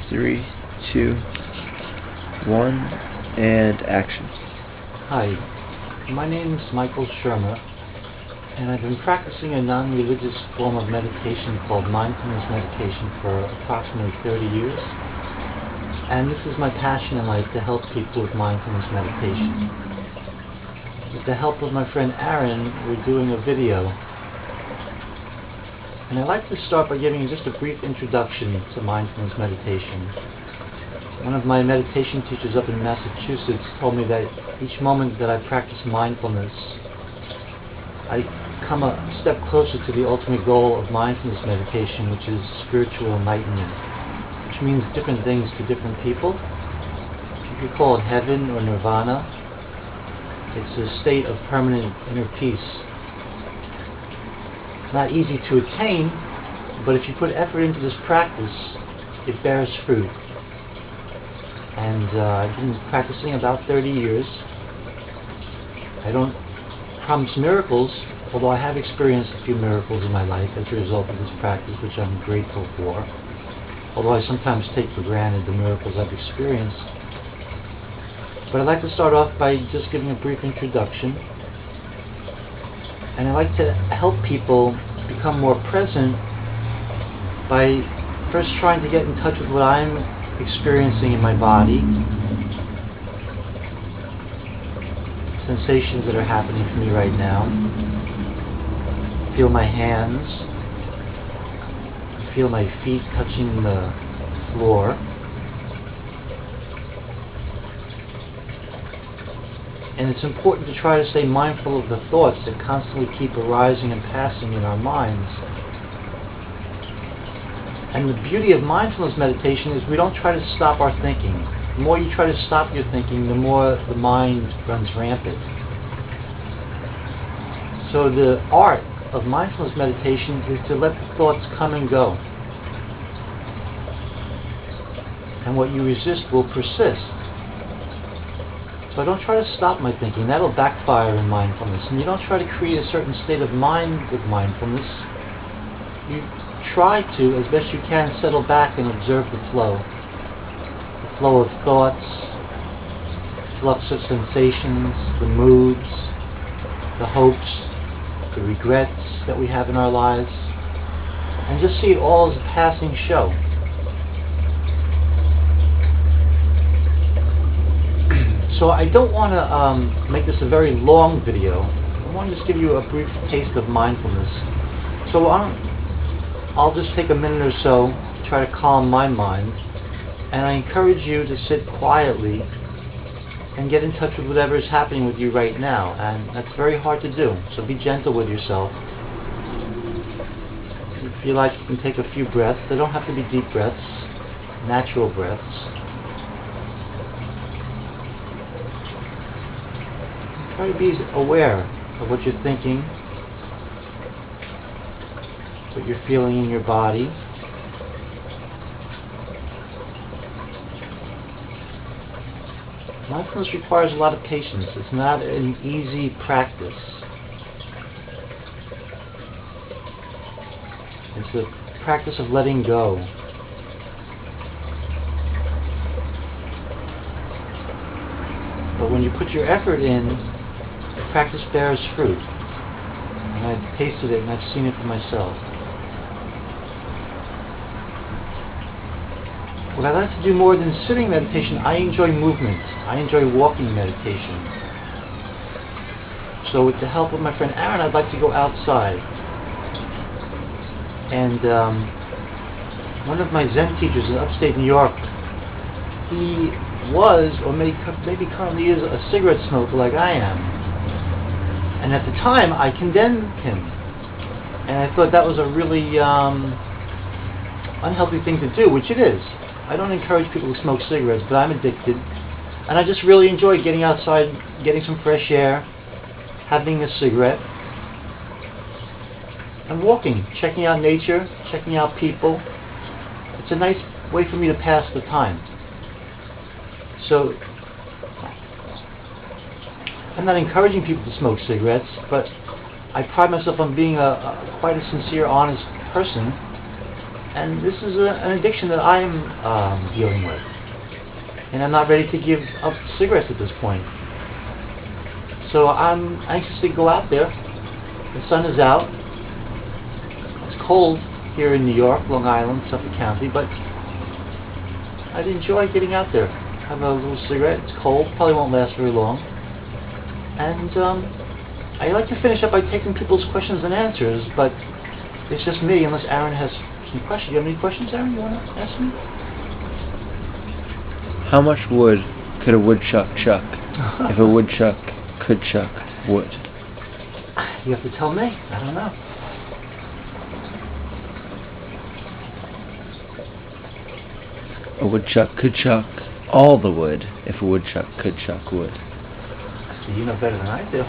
3, 2, 1, and action. Hi, my name is Michael Shermer, and I've been practicing a non-religious form of meditation called Mindfulness meditation for approximately 30 years. And this is my passion in life, to help people with mindfulness meditation. With the help of my friend Aaron, we're doing a video. And I'd like to start by giving you just a brief introduction to mindfulness meditation. One of my meditation teachers up in Massachusetts told me that each moment that I practice mindfulness, I come a step closer to the ultimate goal of mindfulness meditation, which is spiritual enlightenment, which means different things to different people. You could call it heaven or nirvana. It's a state of permanent inner peace. It's not easy to attain, but if you put effort into this practice, it bears fruit. And I've been practicing about 30 years. I don't promise miracles, although I have experienced a few miracles in my life as a result of this practice, which I'm grateful for. Although I sometimes take for granted the miracles I've experienced. But I'd like to start off by just giving a brief introduction. And I'd like to help people become more present by first trying to get in touch with what I'm experiencing in my body, sensations that are happening for me right now. Feel my hands, feel my feet touching the floor. And it's important to try to stay mindful of the thoughts that constantly keep arising and passing in our minds. And the beauty of mindfulness meditation is we don't try to stop our thinking. The more you try to stop your thinking, the more the mind runs rampant. So the art of mindfulness meditation is to let the thoughts come and go. And what you resist will persist. So I don't try to stop my thinking. That'll backfire in mindfulness. And you don't try to create a certain state of mind with mindfulness. You try to, as best you can, settle back and observe the flow. The flow of thoughts, flux of sensations, the moods, the hopes, the regrets that we have in our lives. And just see it all as a passing show. So I don't want to make this a very long video. I want to just give you a brief taste of mindfulness. So I'll just take a minute or so to try to calm my mind. And I encourage you to sit quietly and get in touch with whatever is happening with you right now. And that's very hard to do. So be gentle with yourself. If you like, you can take a few breaths. They don't have to be deep breaths, natural breaths. Try to be aware of what you're thinking, what you're feeling in your body. Mindfulness requires a lot of patience. It's not an easy practice. It's a practice of letting go. But when you put your effort in, the practice bears fruit. And I've tasted it and I've seen it for myself. What I like to do more than sitting meditation, I enjoy movement. I enjoy walking meditation. So with the help of my friend Aaron, I'd like to go outside. And one of my Zen teachers in upstate New York, he was, or maybe currently is, a cigarette smoker like I am. And at the time, I condemned him. And I thought that was a really unhealthy thing to do, which it is. I don't encourage people to smoke cigarettes, but I'm addicted. And I just really enjoy getting outside, getting some fresh air, having a cigarette, and walking, checking out nature, checking out people. It's a nice way for me to pass the time. So I'm not encouraging people to smoke cigarettes, but I pride myself on being quite a sincere, honest person. And this is an addiction that I am dealing with. And I'm not ready to give up cigarettes at this point. So I'm anxious to go out there. The sun is out. It's cold here in New York, Long Island, Suffolk County, but I'd enjoy getting out there. Have a little cigarette. It's cold. Probably won't last very long. And I like to finish up by taking people's questions and answers, but it's just me, unless Aaron has some questions. You have any questions, Aaron, you want to ask me? How much wood could a woodchuck chuck if a woodchuck could chuck wood? You have to tell me. I don't know. A woodchuck could chuck all the wood if a woodchuck could chuck wood. So you know better than I do.